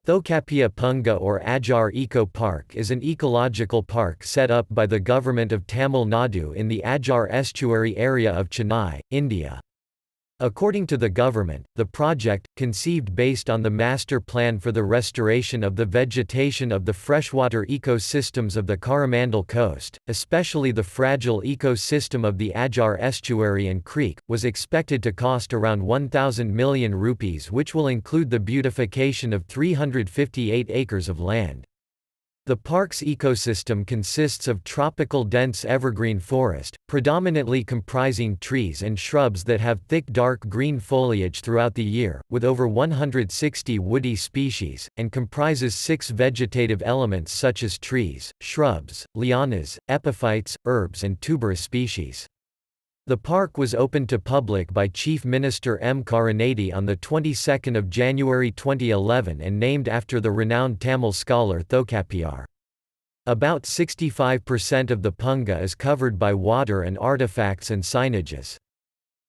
Tholkappia Poonga or Adyar Eco Park is an ecological park set up by the Government of Tamil Nadu in the Adyar estuary area of Chennai, India. According to the government, the project, conceived based on the master plan for the restoration of the vegetation of the freshwater ecosystems of the Coromandel Coast, especially the fragile ecosystem of the Adyar estuary and creek, was expected to cost around 1,000 million rupees, which will include the beautification of 358 acres of land. The park's ecosystem consists of tropical dense evergreen forest, predominantly comprising trees and shrubs that have thick dark green foliage throughout the year, with over 160 woody species, and comprises 6 vegetative elements such as trees, shrubs, lianas, epiphytes, herbs and tuberous species. The park was opened to public by Chief Minister M. Karunanidhi on the 22nd of January 2011 and named after the renowned Tamil scholar Tholkappiar. About 65% of the Poonga is covered by water and artifacts and signages.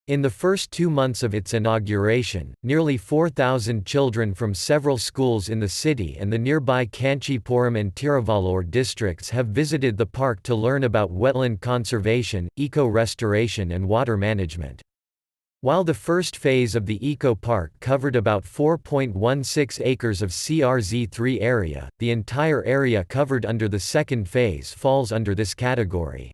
In the first 2 months of its inauguration, nearly 4,000 children from several schools in the city and the nearby Kancheepuram and Tiruvallur districts have visited the park to learn about wetland conservation, eco-restoration and water management. While the first phase of the Eco Park covered about 4.16 acres of CRZ-III area, the entire area covered under the second phase falls under this category.